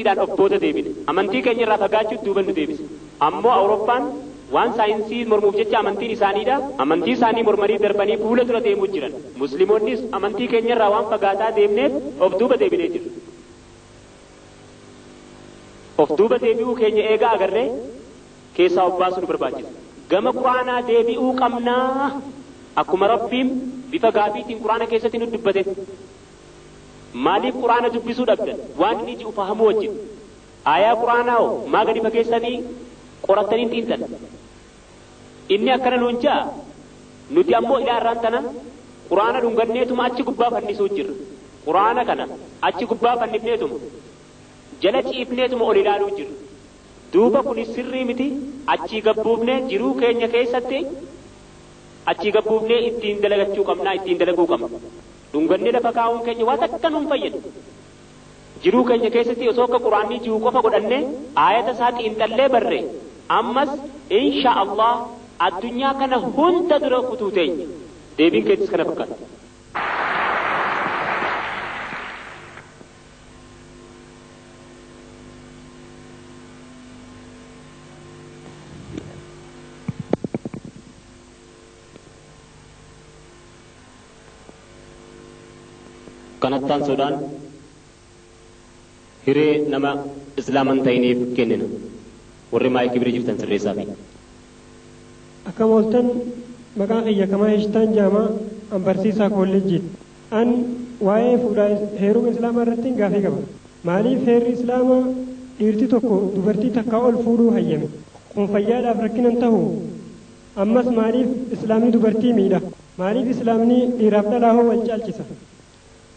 dhaan of booda deebine amantii keenya irraa fagaachuuf duuba nu deebise. Ammoo Awurooppaan waan saayinsii mormuuf jecha amantiin isaaniidha. Amantii isaanii mormanii darbanii fuula dura deemuu jiran. Musliimoonnis amantii keenya irraa waan fagaataa deemneef of duuba deebinee jirra. Of duuba deebi'uu keenya eegaa agarree keessaa of baasuu nu barbaachisa. Gama quraanaa deebi'uu qabnaa akkuma Rabbiin bifa gaafiitiin quraana keessatti nu dubbate. Maaliif quraana dubbisuu dhabdan waan inni jiru fahamuu wajjin aayaa quraanaa hoo maa gadi fageessanii qorattanii xiinxan inni akkana nuun jaa nuti ammoo ilaarraan tanan quraana dhunganneetuma achi gubbaa fannisuu jirra. Quraana kana achi gubbaa fannifneetuma jala ciifneetuma ol ilaaluu jirra. Duuba kunis sirrii miti. Achii gabbuufnee jiruu keenya keessatti achii gabbuufnee ittiin dalagachuu qabnaa, ittiin dalaguu qabna. Dhungannee lafa kaa'uun keenya waan akka nuun fayyadu. Jiruu keenya keessatti osoo akka quraanni jiru qofa godhannee aayata isaa xiinxallee barree ammas insha Allah addunyaa kana hunda dura kutuu teenya. Deebiin keessis kana fakkaata. Kanattaan sodaan hiree nama islaaman ta'iniif kennina. Warri maayikii bira jirtan sirreessaa fi akka mooltan maqaan kiyya kamaa heshtaan jaamaa an barsiisaa kolleejjiit. An waa'ee fuudhaa heeruma islaamaa irratti gaafii qaba. Maaliif heerri islaamaa dhiirti tokko dubartii takkaa ol fuudhuu hayyame? Kun fayyaadhaaf rakkinan ta'u? Ammas maaliif islaamni dubartii miidha? Maaliif islaamni dhiiraaf dhalaa hoo wal caalchisa?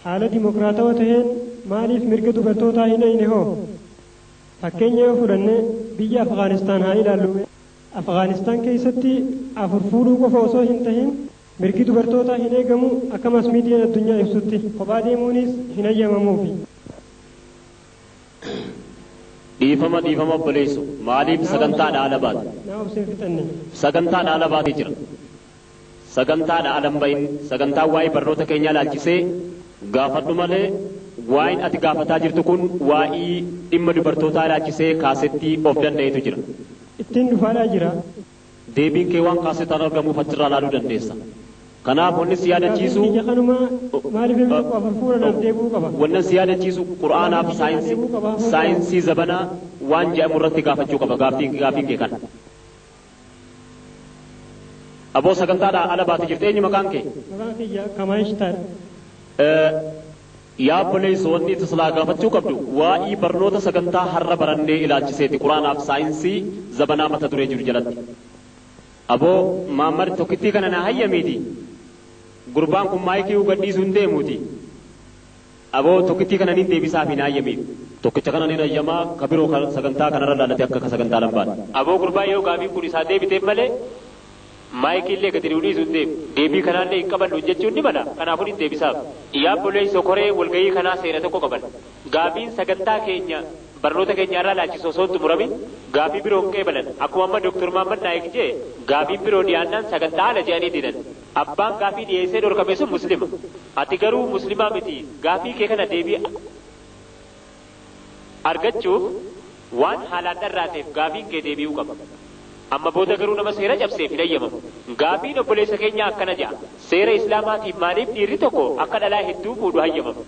Haala dimokiraatawaa ta'een maaliif mirga dubartootaa hin eeyne hoo? Fakkeenya yoo fudhanne biyya Afgaanistaan haa ilaallu. Afgaanistaan keessatti afur fuudhuu qofa osoo hin tahin mirgi dubartootaa hin eegamu akkasumas miidiyaan addunyaa ibsutti kophaa deemuunis hin hayyamamuufi. Dhiifama obboleessu maaliif sagantaa dhaala baate? Naa obseen fixanne. Sagantaa dhaala baatee jira. Sagantaa dhaalan bahin sagantaa waa'ee barnoota keenyaa laalchisee gaafadhu malee waa'in ati gaafataa jirtu kun waa'ii dhimma dubartootaa laalchisee kaasettii of danda'etu jira. Ittiin dhufaadhaa jira. Deebiin kee waan kaasetaan argamuuf achirraa laaluu dandeessa. Kanaaf wanni si yaadachiisu biyya kanumaa maaliif hin beeku afur fuudhanaaf deebuu qaba. Wanni si yaadachiisu quraanaaf saayinsii zabanaa waan jedhamu irratti gaafachuu qaba gaafiin kee kana. Aboo sagantaadhaa ala baate jirti eenyu maqaan kee? Maqaan kiyya kamaa heshtaadha. Yaa obboleessu wanni itti silaa gaafachuu qabdu waa'ii barnoota sagantaa har'a barannee ilaalchiseeti quraanaaf saayinsii zabanaa mata duree jiru jalatti. Aboo maammar tokkittii kana na hayyamiiti. Gurbaan kun maayikii gadhiisuu hin deemuuti. Aboo tokkittii kana niin deebisaaf hin hayyamiif. Tokkicha kana niin hayyamaa kabiroo sagantaa kanarra laalate akka sagantaa lambaadha. Aboo gurbaa yoo gaafiin kun isaa deebiteef malee maayikii illee gadi dhiisuu hin deemu. Deebii kanaallee hin qabannu jechuun ni mala. Kanaafuu hin deebisaaf. Yaa obboleessa koree walgahii kanaa seera tokko qaban. Gaafiin sagantaa keenya barnoota keenya irraa laalchisu osoo hin xumuramin gaafii biroo hin qeebalan. Akkuma amma Dr. Muhammad Naayik jee gaafiin biroo dhiyaannaan sagantaa ala jedhanii didan. Abbaan gaafii dhiyeessee dhorkame sun muslima. Ati garuu muslimaa miti. Gaafii kee kana deebii argachuuf waan haalaan dharraateef gaafiin kee deebi'uu qaba. Amma booda garuu nama seera cabseef hin hayyamamu. Gaafiin obboleessa keenya akkana jedha. Seera islaamaatiif maaliif dhiirri tokko akka dhalaa hedduu fuudhu hayyamamu?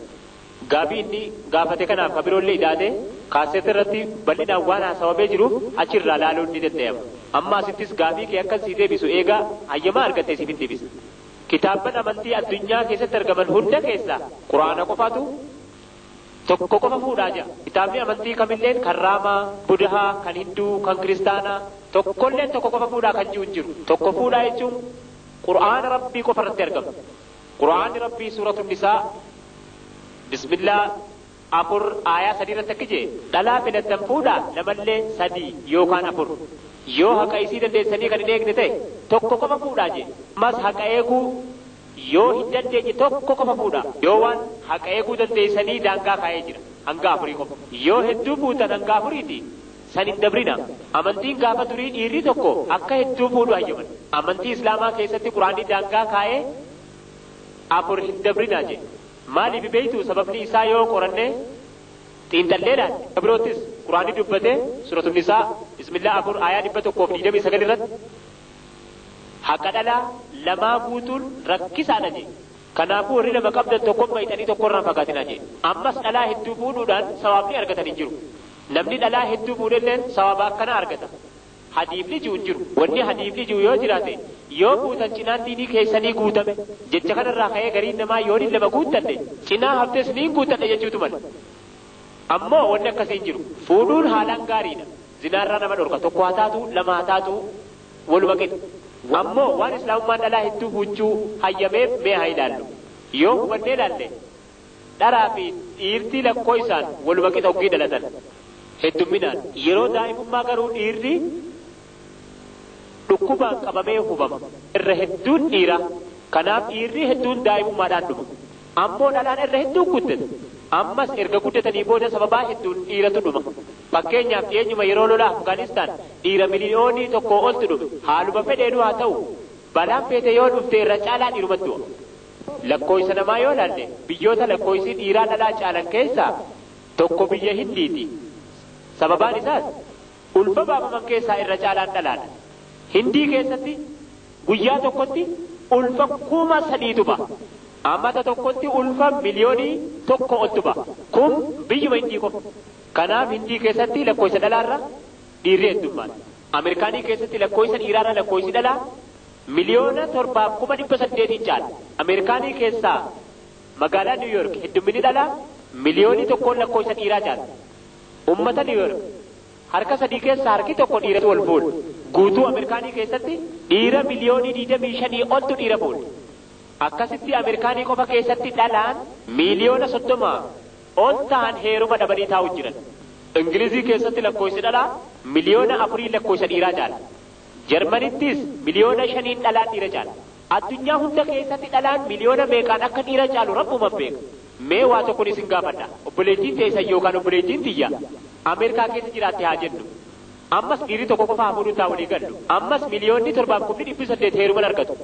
Gaafii inni gaafate kanaaf kabiroollee hidhaate kaaseet irratti bal'inaan waan haasawamee jiruuf achirraa laaluun ni danda'ama. Amma asittis gaafii kee akka sii deebisu eegaa hayyamaa argattee siif hin deebisa. Kitaabban amantii addunyaa keessatti argaman hunda keessaa quraana qofaatu tokko qofa fuudhaa jira. Kitaabni amantii kamilleen kan raamaa, budahaa, kan hinduu, kan kiristaanaa tokkolleen tokko qofa fuudhaa kan jiru. Tokko fuudhaa jechuun quraana rabbii qofa irratti argama. Quraanni rabbii suuratu nisaa bismillah afur aayaa sadii irratti akka jee dhalaa filattan fuudhaa namallee sadii yookaan afur. Yoo haqa isii dandeessanii kan hin eegne ta'e tokko qofa fuudhaa jee. Ammas haqa eeguu yoo hin dandeenye tokko qofa fuudhaa. Yoo waan haqa eeguu dandeessanii daangaa kaa'ee jira hanga afurii qofa. Yoo hedduu fuutan hanga afuriiti. San hin dabrina. Amantiin gaafa durii dhiirri tokko akka hedduu fuudhu hayyaman. Amantii islaamaa keessatti quraanni daangaa kaa'ee afur hin dabrina jee. Maaliif beeytu sababni isaa yoo qoranne xiinxallee laal birootis quraanii dubbate suuratul nisaa bismillah 4 ayaa 129 irratti haqa dhalaa lamaa guutuun rakkisaadha jee kanaafuu warri lama qabdan tokko baytanii tokko irraan fagaatinaa jee ammas dhalaa hedduu fuudhuudhaan sawaabni argatan hin jiru namni dhalaa hedduu fuudhelleen sawaaba akkana argata hadiifni jiru hin jiru wanni hadiifni jiru yoo jiraate yoo guutan cinaan diinii keessanii guutame jecha kanarraa ka'ee gariin namaa yoo lama guuttanne cinaa haftes niin guuttanne jechuutu mala ammoo wanni akkasii hin jiru fuudhuun haalaan gaariidha zinaarraa nama dhorka tokko haa taatu lama haa taatu waluma qixa ammoo waan islaamummaan dhalaa hedduu fuuchuu hayyameef mee haa ilaallu yoo hubannee ilaalle dharaa fi dhiirtii lakkoo isaan waluma qixa hoggii dhalatan heddumminaan yeroo daa'imummaa garuu dhiirri dhukkubaan qabamee hubama irra hedduun dhiira kanaaf dhiirri hedduun daa'imummaadhaan dhuma ammoo dhalaan irra hedduun guddata ammas erga guddatanii booda sababaa hedduun dhiiratu dhuma fakkeenyaaf dhiyeenyuma yeroo lola Afgaanistaan dhiira miliyoonii tokko oltu dhume haaluma fedheenu haa ta'u balaan feete yoo dhufte irra caalaa dhiirumatti du'a lakkoofsa namaa yoo ilaalle biyyoota lakkoofsi dhiiraa dhalaa caalan keessaa tokko biyya Hindiiti sababaan isaas ulfa baafaman keessaa irra caalaan dhalaadha Hindii keessatti guyyaa tokkotti ulfa 3,000 ba'a amata tokkotti ulfa miliyoonii tokko oltu ba'a kun biyyuma Hindii qofa kanaaf Hindii keessatti lakkoofsa dhalaarra dhiirri heddummaadha Ameerikaanii keessatti lakkoofsa dhiiraarra lakkoofsi dhalaa miliyoona 7,800 caala Ameerikaanii keessaa magaalaa New York heddumminni dhalaa miliyoonii tokkoon lakkoofsa dhiiraa caala ummata New York harka 3 keessaa harki tokko dhiiratu wal fuudha guutuu Ameerikaanii keessatti dhiira miliyoonii 25 oltu dhiira fuudha akkasitti Ameerikaanii qofa keessatti dhalaan miliyoona 30 ol ta'an heeruma dhabanii taa'u jiran Ingilizii keessatti lakkoofsi dhalaa miliyoona 4 lakkoofsa dhiiraa caala Jarmanittis miliyoona 5 dhalaan dhiira caala addunyaa hunda keessatti dhalaan miliyoona meeqaan akka dhiira caalu rabbuma beeka mee waa tokko isin gaafadha obboleettiin teessan yookaan obboleettiin tiyya Ameerikaa keessa jiraatte haa jennu ammas dhiirri tokko qofa hafuudhuun taa walii gallu ammas miliyoonni 7,800 heeruman argatu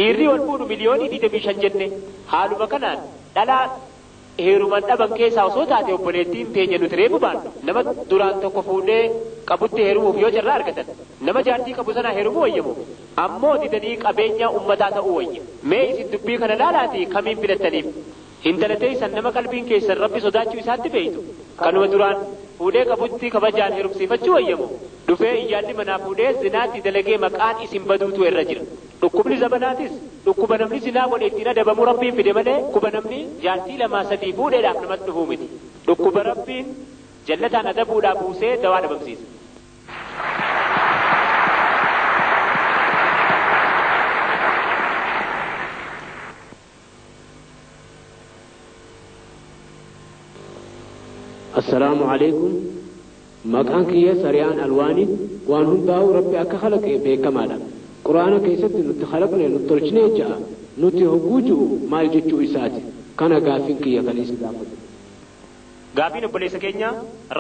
dhiirri wal fuudhu miliyoonii 25 jenne haaluma kanaan dhalaa heeruman dhaban keessaa osoo taate obboleettiin teenya nuti reefu baannu nama duraan tokko fuudhee qabutti heerumuuf yoo jarraa argatan nama jaartii qabu sana heerumuu wayyamu ammoo didanii qabeenya ummataa ta'uu wayya mee isin dubbii kana laalaatii kamiin filattaniif intala teessan nama qalbiin keessan rabbi sodaachuu isaatti beeytu kanuma duraan fuudhee qabutti kabajaan heerumsiifachuu wayyamu dhufee iyyaalli manaa fuudhee zinaatti dalagee maqaan isin baduutu irra jira dhukkubni zamanaatis dhukkuba namni zinaa godhe ittiin adabamuu rabbiin fide malee dhukkuba namni jaartii 2-3 fuudheedhaaf namatti dhufuu miti dhukkuba rabbiin jannataan adabuudhaaf buusee dawaa dhabamsiisa. السلام عليكم مكان كيا سريان ألواني وان هم داو ربي أكا خلق بكمالا قرآن كيست نت خلقنا نترجني جاء نت هجوجو ما يجتو إساتي كان غافين كيا كنيس غافين بوليس كينيا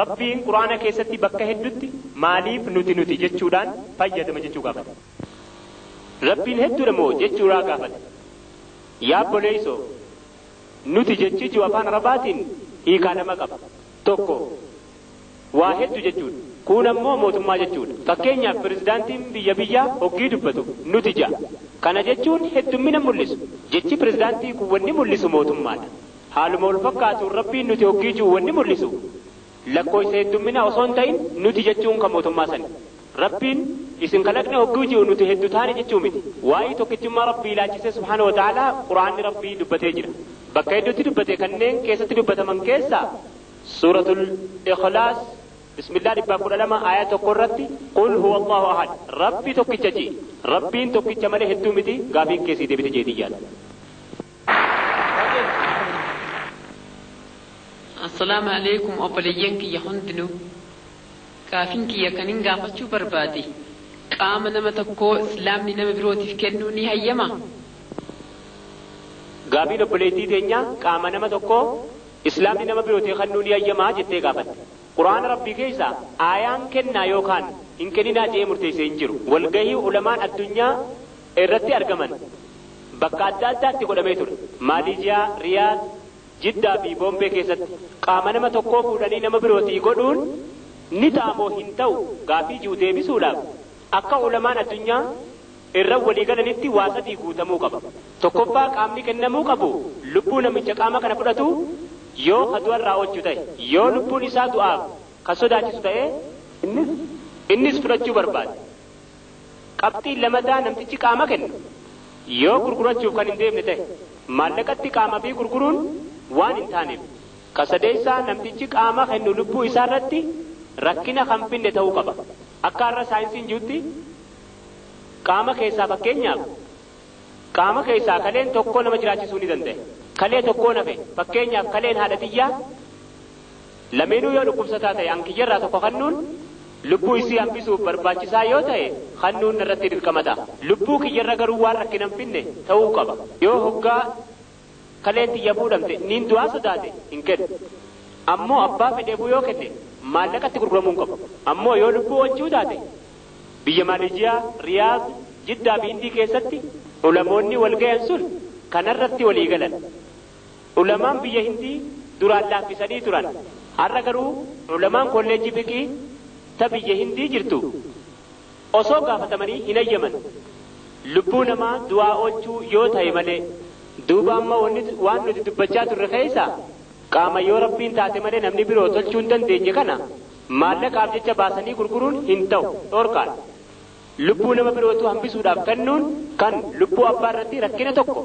ربين قرآن كيست بكا هدوتي ماليف نتي جتشودان فايد ما جتشو غافت ربين هدو رمو جتشورا غافت يا بوليسو نتي جتشو أفان رباتين إيكا نما غافت tokko waa hedduu jechuudha kun ammoo mootummaa jechuudha fakkeenyaaf pirezidaantiin biyya hoggii dubbatu nuti ja'a kana jechuun heddummina mul'isu jechi pirezidaantii kun wanni mul'isu mootummaadha haaluma wal fakkaatuun rabbiin nuti hoggii jiru wanni mul'isu lakkoofsa heddummina osoo hin ta'in nuti jechuun kan mootummaa sani rabbiin isin kalaqne hoggii jiru nuti hedduu taane jechuu miti waa'ee tokkichummaa rabbii ilaachisee subhaanahu wa ta'aalaa quraanni rabbii dubbatee jira bakka hedduutti dubbate kanneen keessatti dubbataman keessaa سورة الإخلاص بسم الله الرحمن الرحيم آية قرتي قل هو الله أحد ربي توكيتشي ربي توكيتش ماله هدومتي غافين كيسي دي بتجيديات السلام عليكم أبليين كي يهندنو كافين كي يكنين غافتشو بربادي قام نما تكو إسلام نما بروتي فكنوني هيما غافين أبليتي دينيا قام نما تكو إسلامي نما بيوتي خنوني أيما جتة قابت قرآن ربي كيسا آيان كنا يوكان إن كننا جي مرتيسي انجرو والغي علماء الدنيا إرتي أرقمن بقى دادا تقول ميتر ماليزيا رياض Jiddaa fi Boombee keessatti qaama nama tokkoo fuudhanii nama birootii godhuun ni ta'amoo hin ta'u gaafii jiru deebisuudhaaf akka ulamaan addunyaa irra walii galanitti waa sadii guutamuu qaba. Tokkoffaa qaamni kennamuu qabu lubbuu namicha qaama kana fudhatu yoo du'arraa oolchu ta'e, yoo lubbuun isaa du'aaf kan sodaachisu ta'e innis fudhachuu barbaada. Qabxiin lammataa namtichi qaama kennu yoo gurgurachuuf kan hin deemne ta'e maallaqatti qaama fi gurguruun waan hin taaneef. Kasadeessaa namtichi qaama kennu lubbuu isaa irratti rakkina kan finne ta'uu qaba. Akka har'a saayinsiin jirutti qaama keessaa fakkeenyaaf qaama keessaa kaleen tokko nama jiraachisuu ni danda'a. Kalee tokkoo nafe fakkeenyaaf kaleen haadha xiyyaa lameenuu yoo dhukkubsataa ta'e hankiyyarraa tokko kannuun lubbuu isii hambisuuf barbaachisaa yoo ta'e kannuun irratti dirqama ta'a. Lubbuu kiyyarra garuu waan rakkina hin finne ta'uu qaba. Yoo hoggaa kaleen xiyya fuudhamte niin du'aa sodaate hin kennu. Ammoo abbaa fedheefuu yoo kenne maallaqatti gurguramuu hin qabu. Ammoo yoo lubbuu oolchuu taate biyya Maaleeziyaa, Riyaad, Jiddaa fi Hindii keessatti ulamoonni wal ga'an sun kanarratti walii galan. Ulamaan biyya Hindii duraan laaffisanii turan. Har'a garuu ulamaan kolleejjii fiqii ta biyya Hindii jirtu osoo gaafatamanii hin ayyaman. Lubbuu namaa du'aa oolchuu yoo ta'e malee duuba amma waan nuti dubbachaa turre keessaa qaama yoo rabbiin taate malee namni biroo tolchuu hin dandeenye kana maallaqaaf jecha baasanii gurguruun hin ta'u dhorkaan. Lubbuu nama birootu hambisuudhaaf kennuun kan lubbuu abbaa irratti rakkina tokko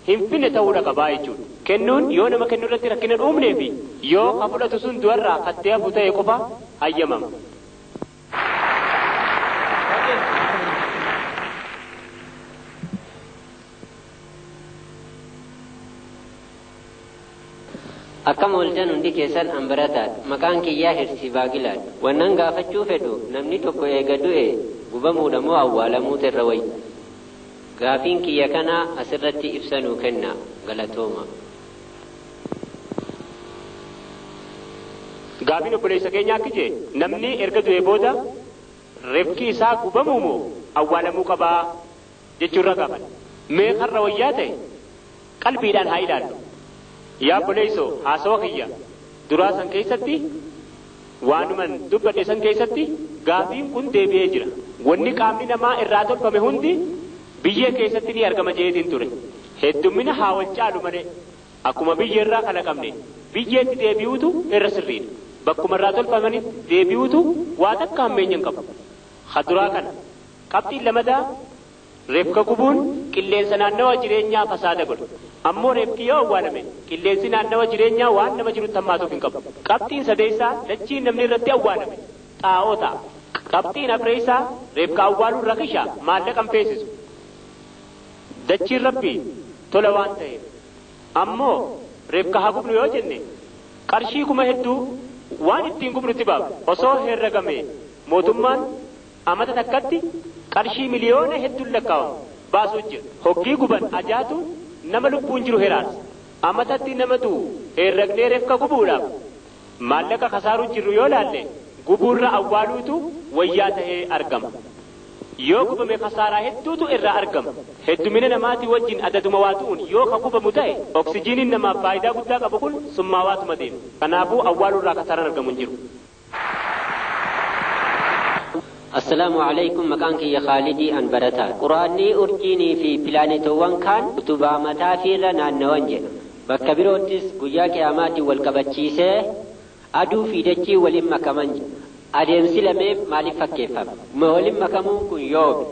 hin finne ta'uudha qabaa jechuudha. Kennuun yoo nama kennu irratti rakkina hin uumnee fi yoo ka fudhatu sun du'arraa kattee hafu ta'e qofa hayyamama. Akkam ooltan hundi keessan hanbarataadha. Maqaan kiyyaa Hirsii Baaqilaadha. Wannan gaafachuu fedhu namni tokko eega du'e gubamuudha moo awwaalamuutu irra wayya? Gaafiin kiyya kanaa asirratti ibsanuu kenna. Galatooma. Gaafiin obboleessa keenyaa akka jee namni erga du'e booda reefki isaa gubamuu moo awwaalamuu qabaa jechuurra gaafata. Mee har'a wayyaa ta'e qalbiidhaan haa ilaallu. Yaa obboleessoo haasawa kiyya duraa san keessatti waanuman dubbadhe san keessatti gaafiin kun deebi'ee jira. Wanni qaamni namaa irraa tolfame hundi biyyee keessatti ni argama jeetiin ture. Heddummina haa wal caalu malee akkuma biyyee irraa kalaqamne biyyeetti deebi'uutu irra sirriidha. Bakkuma irraa tolfamanitti deebi'uutu waa takka hammeenya hin qabu. Haduraa kana qabxiin lammataa reefka gubuun qilleensa naannawa jireenyaa fasaada godha. Ammoo reefki yoo awwaalame qilleensi naannawa jireenyaa waan nama jirutti hammaatuuf hin qabu. Qabxiin sadeessaa dachiin namni irratti awwaalame xaa'oo ta'a. Qabxiin afreessaa reefka awwaaluun rakishaa maallaqa hin feesisu. Dachiin rabbii tola waan ta'eef. Ammoo reefka haa gubnu yoo jenne qarshii kuma hedduu waan ittiin gubnutti baafu osoo herregame mootummaan amata takkatti qarshii miliyoona hedduun lakkaa'amu baasuu jira. Hoggii guban ajaatu nama lubbuun jiru heraarsa. Amatatti namatu herregnee reefka gubuudhaaf maallaqa kasaaruu jirru yoo laalle gubuurra awwaaluutu wayyaa tahee argama. Yoo gubame kasaaraa hedduutu irraa argama. Heddumina namaatii wajjin adaduma waa tu'uun yoo ka gubamu ta'e oksijiiniin namaaf faayidaa guddaa qabu kun summaawaatuma deema. Kanaafuu awwaaluurraa kasaaraan argamu hin jiru. Assalaamu alaykum, maqaan kiyya Khaalidii Anbarataa. Quraanni urjiinii fi pilaanetoowwan kaan utubaa mataa fi irra naannawan jedha. Bakka biroottis guyyaa qiyaamaatiin wal qabachiisee aduu fi dachii waliin makaman jedha. Adeemsi lameen maaliif fakkeeffama? Waliin makamuun kun yoomi?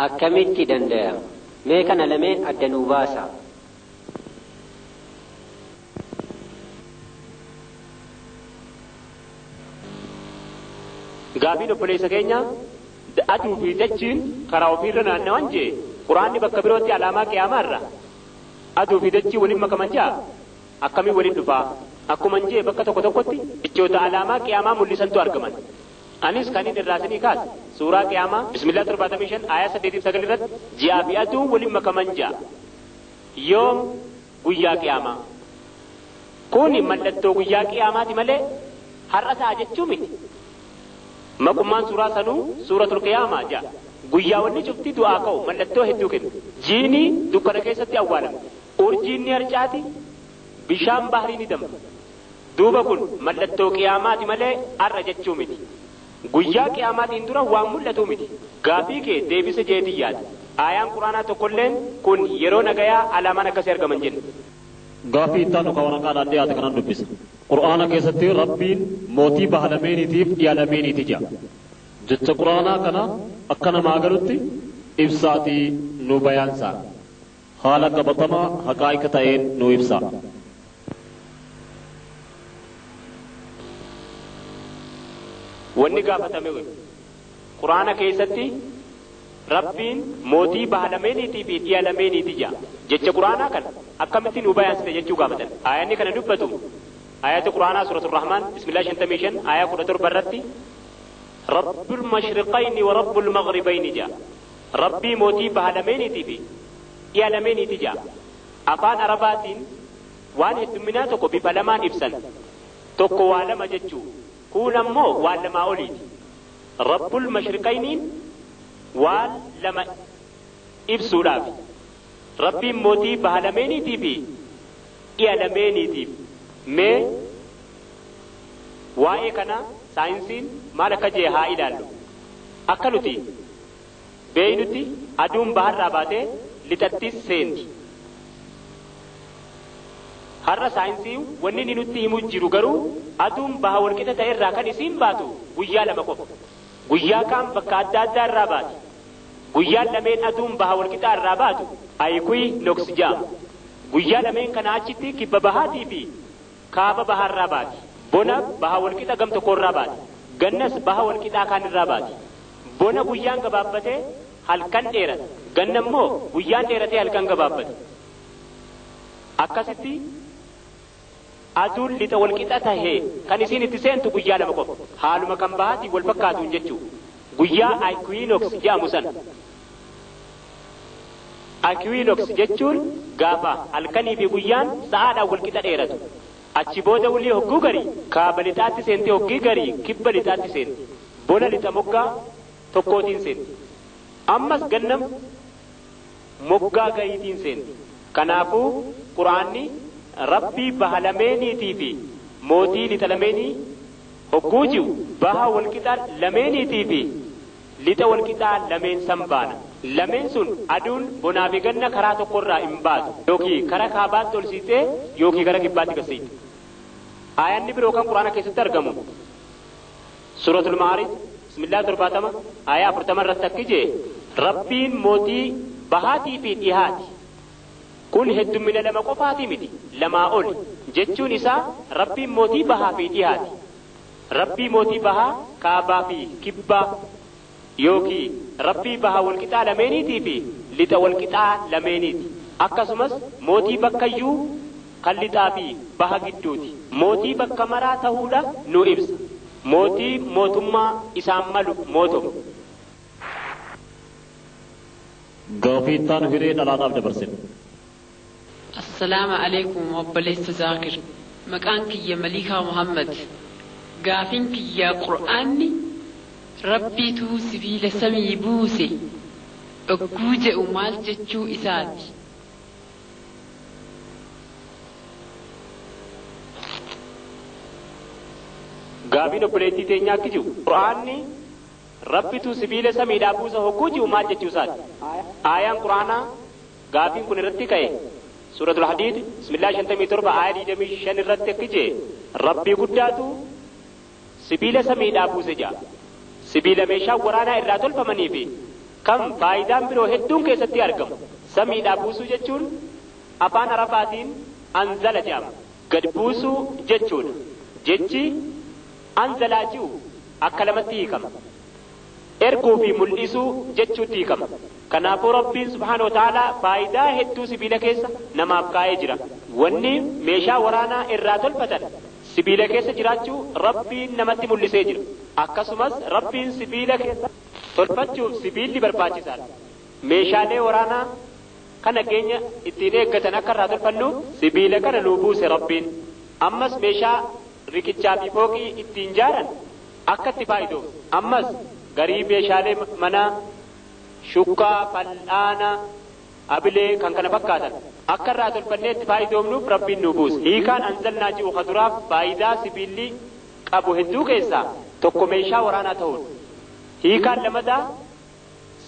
Akkamitti danda'ama? Mee kana lameen adda nuu baasa. Gaafiin obboleessa keenya aduu fi dachiin karaa ofiirra naannawan jee quraanni bakka birootti alaamaa qiyaamaarra aduu fi dachii waliin makaman jaa akkamiin waliin dhufaa akkuma jee bakka tokko tokkotti jechoota alaamaa qiyaamaa mul'isantu argaman. Anis kan inni irraa isinii kaase suuraa qiyaamaa bismillah 75 aayaa 8-9 irratti ji'aa fi aduu waliin makaman jaa yoom guyyaa qiyaamaa. Kuni mallattoo guyyaa qiyaamaati malee har'a ta'a jechuu miti. Maqummaan suuraa sanuu suuratul qiyaamaa jaa guyyaa wanni cufti du'aa ka'u mallattoo hedduu kennu. Jiini dukkana keessatti awwaalama. Urjiin ni harcaati. bishaan bahrii ni damma. Duuba kun mallattoo qiyaamaati malee arra jechuu miti. Guyyaa qiyaamaatiin dura waan mul'atu miti. Gaafii kee deebisa jeetii yaada. Ayaan quraanaa tokkolleen kun yeroo nagayaa alaamaan akkasii argaman jenna. Gaafii ittaanu kawanaqaadhaan dhiyaate kanan dubbisa. Qur'aana keessatti rabbiin mootii baha lameeniitiif dhiya lameeniiti jedha. Jecha qur'aanaa kana akka namaa galutti ibsaatii nu bayaansaa. Haala qabatamaa haqaa'ika ta'een nu ibsa. Wanni gaafatame quraana keessatti rabbiin mootii baha lameeniitii fi dhiya lameeniiti jedha. Jecha quraanaa kana akkamitti nu bayaansite jechuu gaafatan. Aayanni kana dubbatu ayata quraanaa suratul rahmaan bismillah 55 ayaa 17 irratti rabbul mashriqayni wa rabbul maghribayni jedha. Rabbii mootii baha lameeniitii fi dhiya lameeniiti jedha. Afaan arabaatiin waan heddumminaa tokko bifa lamaan ibsan. Tokko waa lama jechuu kun ammoo waan lamaa oliiti. Rabbul mashriqayniin waan lama ibsuudhaaf rabbiin mootii baha lameeniitii fi dhiya lameeniitiif mee waa'ee kana saayinsiin maal akka jee haa ilaallu. Akka nuti beeynutti aduun baharraa baatee lixatti seenti. Har'a saayinsii wanni inni nutti himu jiru garuu aduun baha walqixa ta'e irraa kan isiin baatu guyyaa lama qofa. Guyyaa kaan bakka adda addaa irraa baati. Guyyaan lameen aduun baha walqixaa irraa baatu ayikuyi noksi jedhama. Guyyaa lameen kana achitti kibba bahaatii fi kaaba baharraa baati. Bona baha walqixa gam tokko irraa baati. Gannas baha walqixaa kaan irraa baati. Bona guyyaan gabaabbatee halkan dheerata. Ganna immoo guyyaan dheeratee halkan gabaabbata. Akkasitti aduun lixa walqixa tahee kan isiin itti seentu guyyaa lama qofa. Haaluma kan bahaatii wal fakkaatuun jechuu. Guyyaa equinox jedhamu san. Equinox jechuun gaafa halkanii fi guyyaan sa'aadhaan walqixa dheeratu. Achi booda ulii hogguu garii kaaba lixaatti seentee hoggii garii kibba lixaatti seenti. Bona lixa moggaa tokkootiin seenti. Ammas gannam moggaa gahiitiin seenti. Kanaafuu quraanni rabbii baha lameeniitii fi mootii lixa lameenii hogguu jiru baha walqixa lameeniitii fi lixa walqixaa lameen san baana. Lameen sun aduun bonaa fi ganna karaa tokkorraa hin baatu. Yookiin karaa kaabaatti ol siitee yookiin karaa kibbaatti gasiiti. Aayanni biroo kan quraana keessatti argamu suratul Maa'aarij bismillah 70 aayaa 40 irratti akki jee rabbiin mootii bahaatii fi dhihaati. Kun heddummina lama qofaatii miti lamaa oli jechuun isaa rabbiin mootii bahaa fi dhihaati. Rabbii mootii bahaa kaabaa fi kibbaa yookiin rabbii bahaa walqixaa lameeniitii fi lixa walqixaa lameeniiti. Akkasumas mootii bakkayyuu kan lixaa fi baha gidduuti. Mootii bakka maraa ta'uudha nu ibsa. Mootii mootummaa isaan malu mootomu. Gaafii ittaanu hiree dhalaadhaaf dabarsina. Assalaamu alaikum obboleessa Zaakir. Maqaan kiyya Maliikaa Muhammad. Gaafiin kiyyaa Qur'aanni rabbiitu sibiila samii buuse ogguu jedhu maal jechuu isaati. Gaafiin obboleettii teenyaa akki jiru quraanni rabbitu sibiila samiidhaa buusa hogguu jiru maal jechuu isaati. Aayaan quraanaa gaafiin kun irratti ka'e suratul Hadiid bismillah 57 aayaa 25 irratti akki jee rabbii guddaatu sibiila samiidhaa buuse jedha. Sibiila meeshaa waraanaa irraa tolfamanii fi kan faayidaan biroo hedduun keessatti argamu. Samiidhaa buusuu jechuun afaan arabaatiin anzala jedhama. Gad buusuu jechuudha. Jechi anzalaa jiru akka lamatti hiikama. Erguu fi mul'isuu jechuutti hiikama. Kanaafuu rabbiin subhaanahu wa ta'aalaa faayidaa hedduu sibiila keessa namaaf kaa'ee jira. Wanni meeshaa waraanaa irraa tolfatan sibiila keessa jiraachuu rabbiin namatti mul'isee jira. Akkasumas rabbiin sibiila keessa tolfachuuf sibiilli barbaachisaadha. Meeshaalee waraanaa kan nageenya ittiin eeggatan akka irraa tolfannu sibiila kana nuu buuse rabbiin. Ammas meeshaa riqichaa fi fooqii ittiin jaaran akka itti faayiduuf. Ammas garii meeshaalee manaa shukkaa, fal'aana, abilee kan kana fakkaatan akka irraa tolfannee itti faayidoomnuuf rabbiin nu buuse. Hiikaan anzalnaa jiru kaduraaf faayidaa sibiilli qabu hedduu keessaa tokko meeshaa waraanaa ta'uun. Hiikaan lamadaa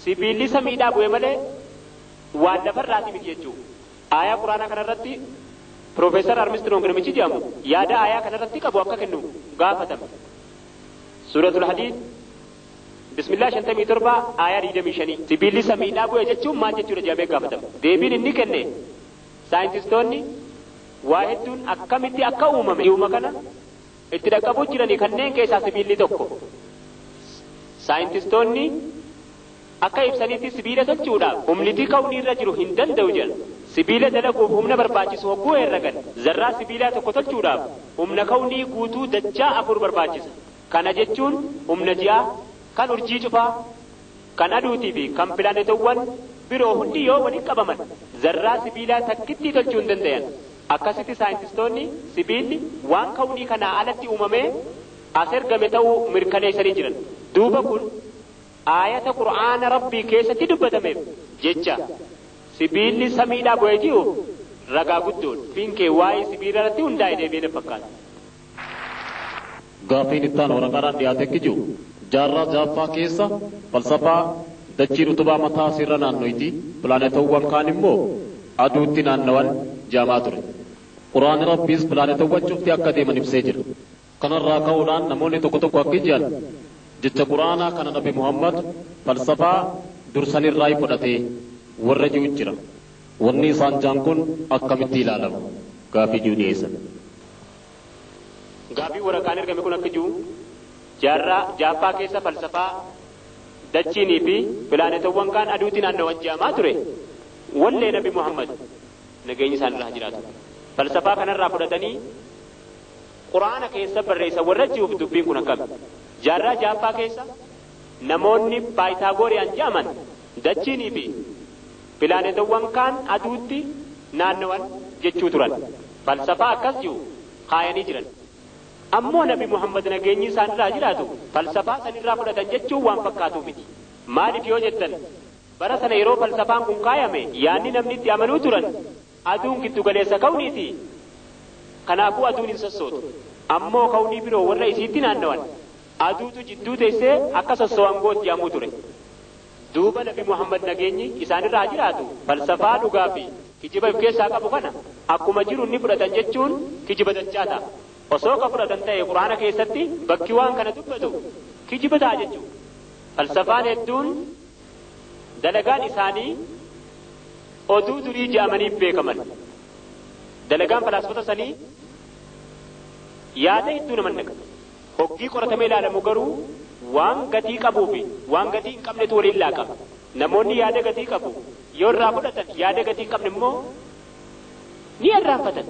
sibiilli samiidhaa bu'e malee waan lafarraati miti jechuudha. Aayaa quraanaa kanarratti Profeesar Armstrong namichi jedhamu yaada aayaa kanarratti qabu akka kennu gaafatame. Suuratul Hadiid Bismillah 57 aayaa 25 sibiilli samiidhaa bu'e jechuun maal jechuudha jedhamee gaafatame. Deebiin inni kenne saayintistoonni waa hedduun akkamitti akka uumame uuma kana itti dhaqqabuu jiranii kanneen keessaa sibiilli tokko. Saayintistoonni akka ibsaniitti sibiila tolchuudhaaf humnitii ka'uun irra jiru hin danda'u jedhan. Sibiila dalaguuf humna barbaachisu hogguu herregan zarraa sibiilaa tokko tolchuudhaaf humna ka'uunii guutuu dachaa 4 barbaachisa. Kana jechuun humna ji'aa kan urjii cufaa kan aduutii fi kan pilaanetowwan biroo hundi yoo waliin qabaman zarraa sibiilaa takkitti tolchuu hin danda'an. Akkasitti saayintistoonni sibiilli waan ka'uunii kanaa alatti uumamee as ergame ta'uu mirkaneessanii jiran. Duuba kun aayata qur'aana rabbii keessatti dubbatameef jecha sibiilli samiidhaa bu'ee jiru ragaa guddoon fiinkee waa'ee sibiila irratti hundaa'e deebiin fakkaata. Gaaffiin ittaan waraqaadhaan dhiyaatetti jiru jaarraa jaaffaa keessa falsafaa dachiin utubaa mataa sirra naannoyti pilaanetawwan kaan immoo aduutti naannawan jaamaa ture. Quraanni rabbiis pilaanetawwan cufti akka deeman ibsee jira. Kanarraa ka'uudhaan namoonni tokko tokko akka jiran jecha quraanaa kana nabi Muhammad falsafaa dursanirraa fudhatee warra jiru jira. Wanni isaan jaan kun akkamitti ilaalama? Gaaffii jiru dhiyeessan. Gaaffii waraqaan ergame kun akka jiru jaarraa jaaffaa keessa falsafaa dachiinii fi pilaanetawwan kaan aduutti naannawan jaamaa ture. Wallee nabi Muhammad nageenyi isaanirraa jiraatu. Falsafaa kanarraa fudhatanii quraana keessa barreessa warra jiruuf dubbiin kun akkami? Jaarraa jaaffaa keessa namoonni Paayitaagooriyaan jaaman dachiinii fi pilaanetawwan kaan aduutti naannawan jechuu turan. Falsafaa akkas jiru kaayanii jiran. Ammoo nabi Muhammad nageenyi isaanirraa jiraatu falsafaa sanirraa fudhatan jechuun waan fakkaatu miti. Maaliif yoo jettan bara sana yeroo falsafaan kun kaayame yaanni namni itti amanuu turan aduun giddu galeessa ka'uuniiti. Kanaafuu aduun hin sossootu. Ammoo ka'uunii biroo warra isiitti naannawan aduutu jidduu teessee akka sosso'an gootti yaamuu ture. Duuba nabi Muhammad nageenyi isaanirraa jiraatu falsafaa dhugaa fi kijiba of keessaa qabu kana akkuma jiru ni fudhatan jechuun kijiba dachaa ta'a. Osoo ka fudhatan ta'e quraana keessatti bakki waan kana dubbatu kijiba ta'a jechuudha. Falsafaan hedduun dalagaan isaanii oduu durii jaamaniif beekaman. Dalagaan falaasfota sanii yaada hedduu nama naqa. Hoggii qoratamee ilaalamu garuu waan gatii qabuu fi waan gatii hin qabnetu waliin laaqama. Namoonni yaada gatii qabu yoo irraa fudhatan yaada gatii hin qabne immoo ni irraanfatan.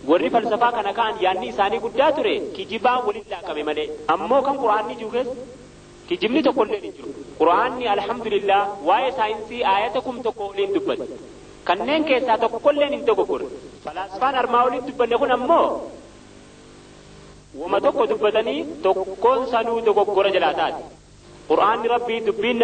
Warri falsafaa kana kaan yaanni isaanii guddaa ture kijibaan waliin laaqame malee. Ammoo kan quraanni jiru keessa kijibni tokkollee hin jiru. Quraanni alhamdulillah waa'ee saayinsii aayata kum tokko waliin dubbata. Kanneen keessaa tokkolleen hin dogoggorre. Falaasfaan armaa waliin dubbanne kun ammoo wama tokko dubbatanii tokkoon sanuu dogoggora jalaa taate. Quraanni rabbii dubbiin